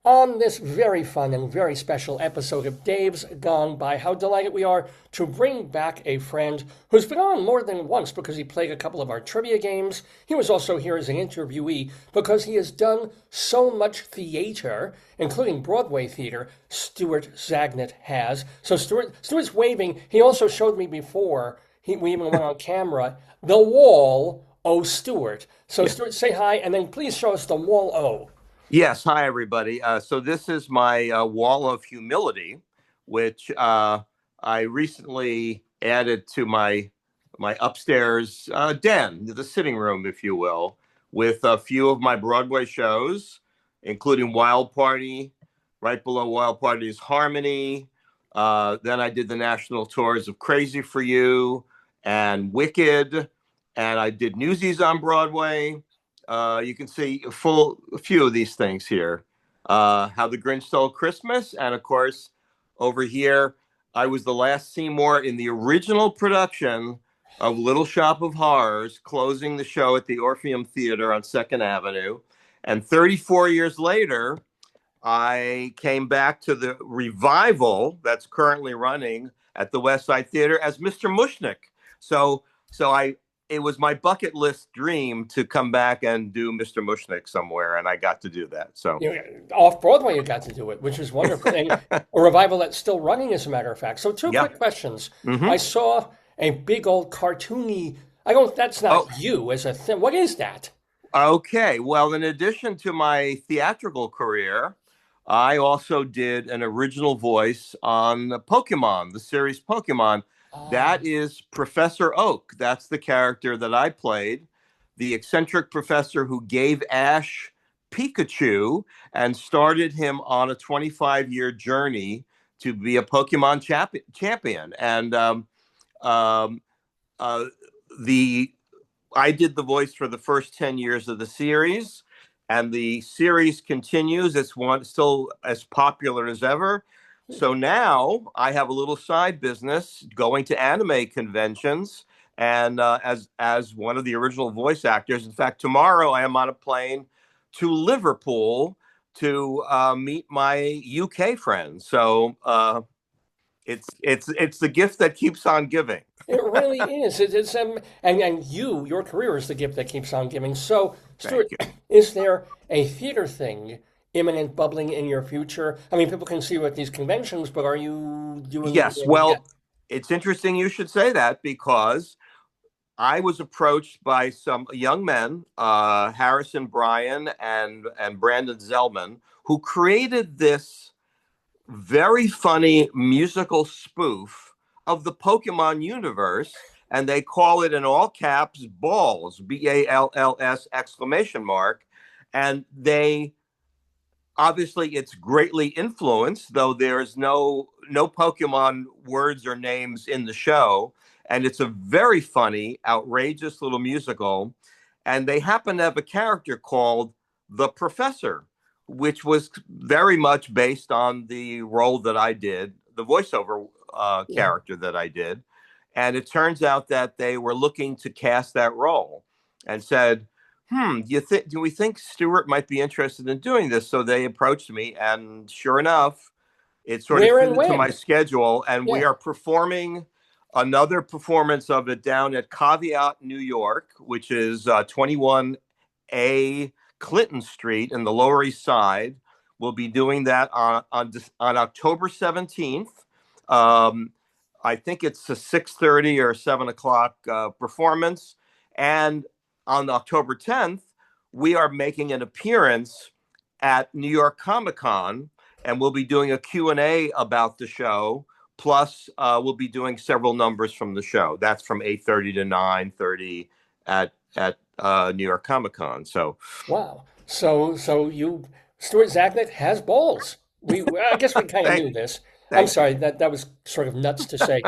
On this very fun and very special episode of Dave's Gone By. How delighted we are to bring back a friend who's been on more than once because he played a couple of our trivia games. He was also here as an interviewee because he has done so much theater, including Broadway theater. Stuart Zagnit has. So Stuart's waving. He also showed me before we even went on camera the wall O Stuart. So Yeah. Stuart, say hi, and then please show us the wall O. Yes. Hi, everybody. So this is my wall of humility, which I recently added to my upstairs den, the sitting room, if you will, with a few of my Broadway shows, including Wild Party. Right below Wild Party is Harmony. Then I did the national tours of Crazy for You and Wicked, and I did Newsies on Broadway. You can see a few of these things here. How the Grinch Stole Christmas, and of course, over here, I was the last Seymour in the original production of Little Shop of Horrors, closing the show at the Orpheum Theater on Second Avenue. And 34 years later, I came back to the revival that's currently running at the West Side Theater as Mr. Mushnick. So it was my bucket list dream to come back and do Mr. Mushnick somewhere, and I got to do that. So Off Broadway, you got to do it, which is wonderful. And a revival that's still running, as a matter of fact. So, two yeah. quick questions. I Hmm. saw a big old cartoony. I don't. That's not Oh, you as a thing. What is that? okay. Well, in addition to my theatrical career, I also did an original voice on Pokemon, the series Pokemon. Oh, That is Professor Oak. That's the character that I played, the eccentric professor who gave Ash Pikachu and started him on a 25-year journey to be a Pokemon champion. And um, uh, the I did the voice for the first 10 years of the series, and the series continues. It's one still as popular as ever. So now I have a little side business going to anime conventions and as one of the original voice actors. In fact, tomorrow I am on a plane to Liverpool to meet my UK friends. So it's the gift that keeps on giving. it really is. It's and your career is the gift that keeps on giving. So, Thank Stuart, you. is there a theater thing imminent, bubbling in your future? I mean, people can see you at these conventions, but are you doing Yes. more yet? Well, it's interesting you should say that because I was approached by some young men, Harrison Bryan and Brandon Zellman, who created this very funny musical spoof of the Pokemon universe, and they call it in all caps Balls, BALLS exclamation mark, and they obviously it's greatly influenced, though there's no Pokemon words or names in the show, and it's a very funny, outrageous little musical. And they happen to have a character called the Professor, which was very much based on the role that I did, the voiceover Yeah. character that I did. And it turns out that they were looking to cast that role and said, do we think Stewart might be interested in doing this? So they approached me, and sure enough, it sort of Where fit and into my when? schedule. And we Yeah. are performing another performance of it down at Caveat, New York, which is 21A Clinton Street in the Lower East Side. We'll be doing that on October 17th. Um, I think it's a 6:30 or 7 o'clock performance. And on October 10th, we are making an appearance at New York Comic Con, and we'll be doing a Q&A about the show. Plus, we'll be doing several numbers from the show. That's from 8:30 to 9:30 at New York Comic Con. So, Wow. So Stuart Zagnit has balls. I guess we kind of thank knew this. I'm thank sorry, that was sort of nuts to say.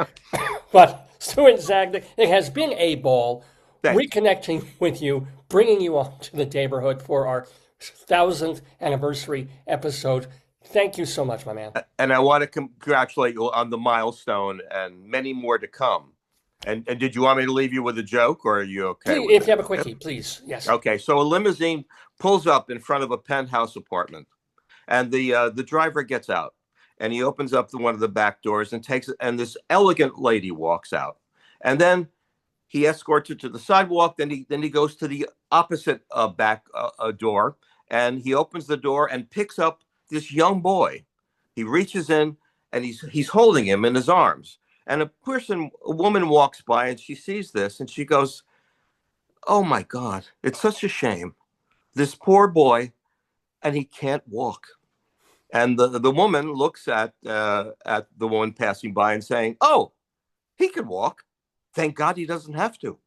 But Stuart Zagnit, it has been a ball thank you. reconnecting with you, bringing you on to the neighborhood for our 1000th anniversary episode. Thank you so much, my man. And I want to congratulate you on the milestone and many more to come. And did you want me to leave you with a joke, or are you okay Please, with if you it? have a quickie, please. Yes. Okay, so a limousine pulls up in front of a penthouse apartment. And the driver gets out, and he opens up one of the back doors and and this elegant lady walks out, and then he escorts her to the sidewalk. Then he goes to the opposite back door, and he opens the door and picks up this young boy. He reaches in, and he's holding him in his arms. And a woman walks by, and she sees this, and she goes, "Oh my God, it's such a shame. This poor boy, and he can't walk." And the woman looks at the woman passing by and saying, "Oh, he can walk. Thank God he doesn't have to."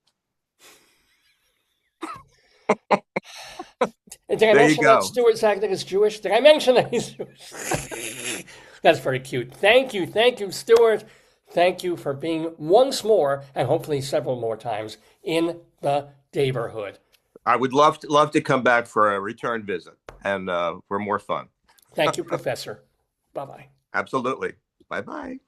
And did I There you mention that go. Stuart Zagnitt is Jewish? Did I mention that he's Jewish? That's very cute. Thank you, Stuart. Thank you for being once more, and hopefully several more times, in the neighborhood. I would love to come back for a return visit and for more fun. Thank you, Professor. Bye-bye. Absolutely. Bye-bye.